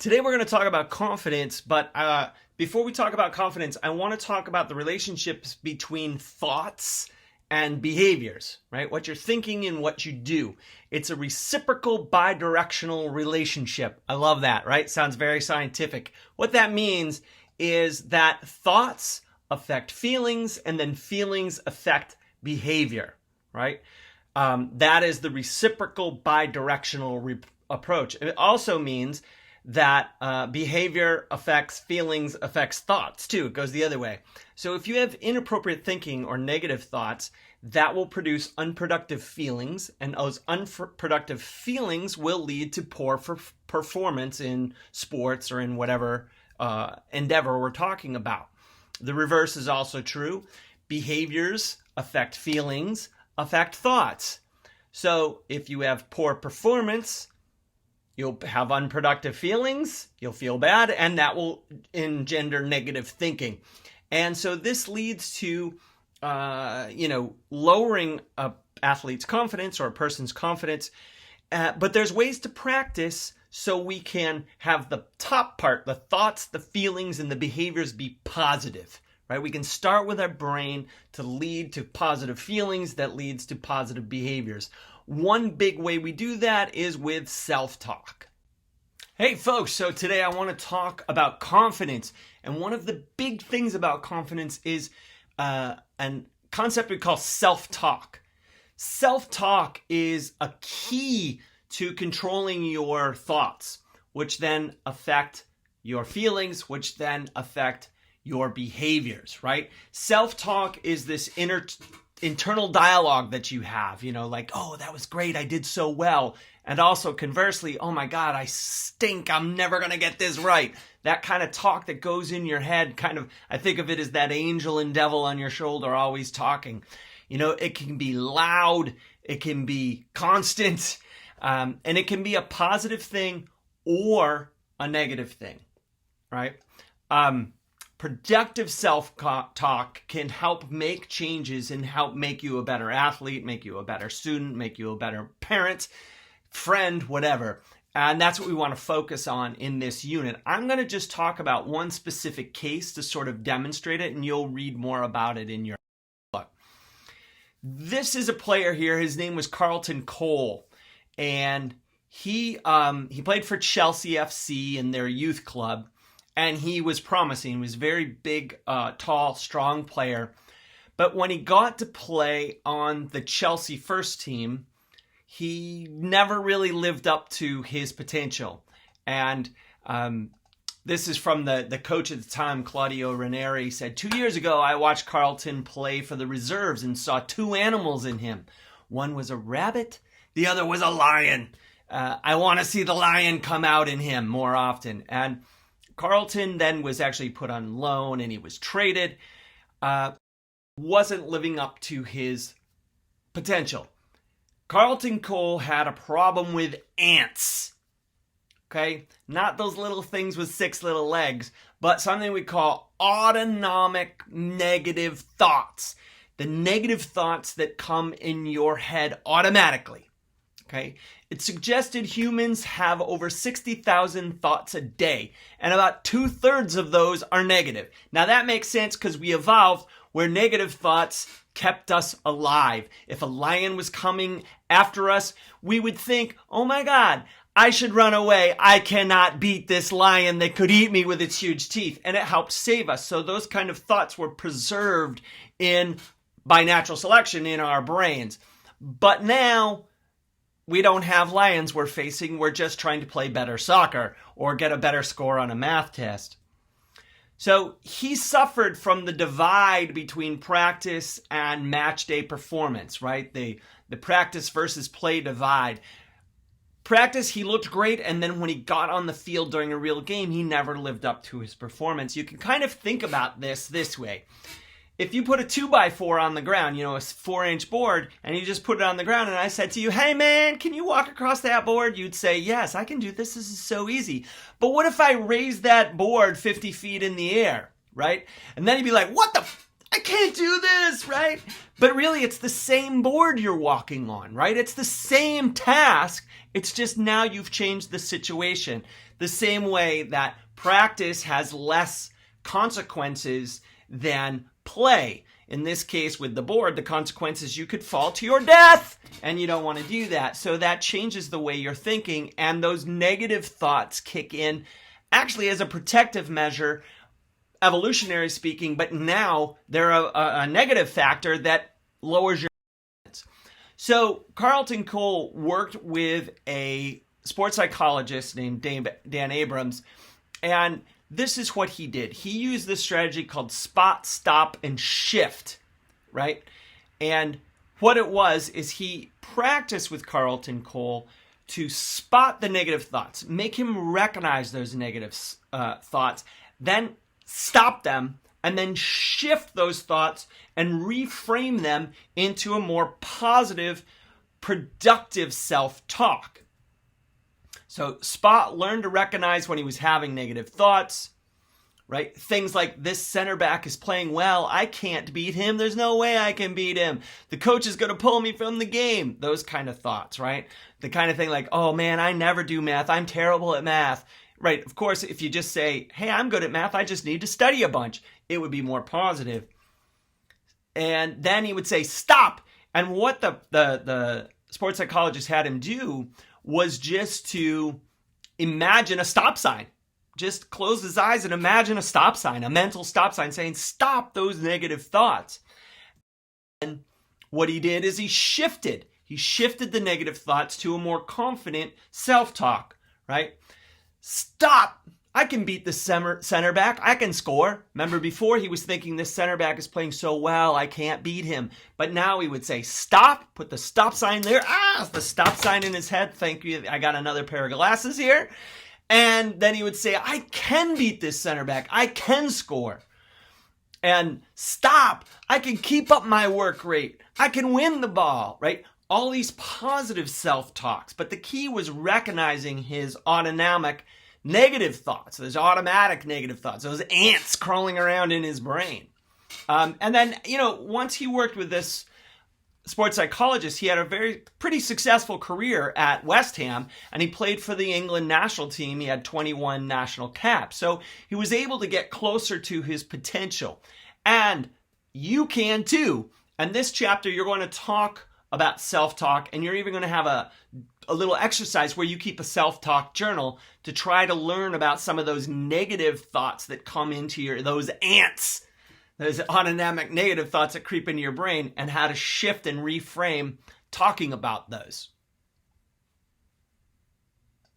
Today we're going to talk about confidence, but before we talk about confidence, I want to talk about the relationships between thoughts and behaviors, right? What you're thinking and what you do. It's a reciprocal bidirectional relationship. I love that, right? Sounds very scientific. What that means is that thoughts affect feelings and then feelings affect behavior, right? That is the reciprocal bidirectional approach. It also means that behavior affects feelings, affects thoughts too. It goes the other way. So if you have inappropriate thinking or negative thoughts, that will produce unproductive feelings, and those unproductive feelings will lead to poor performance in sports or in whatever endeavor we're talking about. The reverse is also true. Behaviors affect feelings, affect thoughts. So if you have poor performance, you'll have unproductive feelings, you'll feel bad, and that will engender negative thinking. And so this leads to, lowering an athlete's confidence or a person's confidence. But there's ways to practice so we can have the top part, the thoughts, the feelings, and the behaviors be positive, right? We can start with our brain to lead to positive feelings that leads to positive behaviors. One big way we do that is with self-talk. Hey folks, so today I want to talk about confidence. And one of the big things about confidence is a concept we call self-talk. Self-talk is a key to controlling your thoughts, which then affect your feelings, which then affect your behaviors, right? Self-talk is this internal dialogue that you have, like, oh, that was great, I did so well. And also conversely, oh my God, I stink, I'm never going to get this right. That kind of talk that goes in your head, I think of it as that angel and devil on your shoulder always talking. It can be loud, it can be constant, and it can be a positive thing or a negative thing, right? Productive self-talk can help make changes and help make you a better athlete, make you a better student, make you a better parent, friend, whatever. And that's what we want to focus on in this unit. I'm going to just talk about one specific case to sort of demonstrate it, and you'll read more about it in your book. This is a player here. His name was Carlton Cole, and he played for Chelsea FC in their youth club. And he was promising. He was a very big, tall, strong player. But when he got to play on the Chelsea first team, he never really lived up to his potential. And this is from the coach at the time, Claudio Ranieri, said, 2 years ago, I watched Carlton play for the reserves and saw two animals in him. One was a rabbit, the other was a lion. I want to see the lion come out in him more often. And Carlton then was actually put on loan and he was traded. Wasn't living up to his potential. Carlton Cole had a problem with ants. Okay? Not those little things with 6 little legs, but something we call autonomic negative thoughts. The negative thoughts that come in your head automatically. Okay? It suggested humans have over 60,000 thoughts a day, and about 2/3 of those are negative. Now that makes sense because we evolved where negative thoughts kept us alive. If a lion was coming after us, we would think, oh my God, I should run away. I cannot beat this lion that could eat me with its huge teeth. And it helped save us. So those kind of thoughts were preserved by natural selection in our brains. But now we don't have lions we're facing. We're just trying to play better soccer or get a better score on a math test. So he suffered from the divide between practice and match day performance, right? The practice versus play divide. Practice, he looked great, and then when he got on the field during a real game, he never lived up to his performance. You can kind of think about this way. If you put a 2x4 on the ground, a 4-inch board, and you just put it on the ground, and I said to you, hey man, can you walk across that board? You'd say, yes, I can do this. This is so easy. But what if I raise that board 50 feet in the air, right? And then you'd be like, what the I can't do this, right? But really, it's the same board you're walking on, right? It's the same task. It's just now you've changed the situation. The same way that practice has less consequences than play. In this case, with the board, the consequences, you could fall to your death, and you don't want to do that. So that changes the way you're thinking, and those negative thoughts kick in actually as a protective measure, evolutionary speaking, but now they're a negative factor that lowers your confidence. So Carlton Cole worked with a sports psychologist named Dan Abrams, and this is what he did. He used this strategy called spot, stop, and shift, right? And what it was is he practiced with Carlton Cole to spot the negative thoughts, make him recognize those negative thoughts, then stop them, and then shift those thoughts and reframe them into a more positive, productive self-talk. So spot, learn to recognize when he was having negative thoughts, right? Things like, this center back is playing well. I can't beat him. There's no way I can beat him. The coach is going to pull me from the game. Those kind of thoughts, right? The kind of thing like, oh man, I never do math. I'm terrible at math. Right, of course, if you just say, hey, I'm good at math, I just need to study a bunch, it would be more positive. And then he would say, stop. And what the sports psychologist had him do was just to imagine a stop sign. Just close his eyes and imagine a stop sign, a mental stop sign saying, stop those negative thoughts. And what he did is he shifted the negative thoughts to a more confident self-talk, right? Stop. I can beat the center back. I can score. Remember before he was thinking this center back is playing so well, I can't beat him. But now he would say, stop, put the stop sign there. The stop sign in his head. Thank you. I got another pair of glasses here. And then he would say, I can beat this center back. I can score. And stop. I can keep up my work rate. I can win the ball, right? All these positive self-talks. But the key was recognizing his autonomic negative thoughts, those automatic negative thoughts, those ants crawling around in his brain. And then, once he worked with this sports psychologist, he had a pretty successful career at West Ham, and he played for the England national team. He had 21 national caps. So he was able to get closer to his potential. And you can too. And this chapter, you're going to talk about self-talk, and you're even going to have a little exercise where you keep a self-talk journal to try to learn about some of those negative thoughts that come into those ants, those autonomic negative thoughts that creep into your brain, and how to shift and reframe talking about those.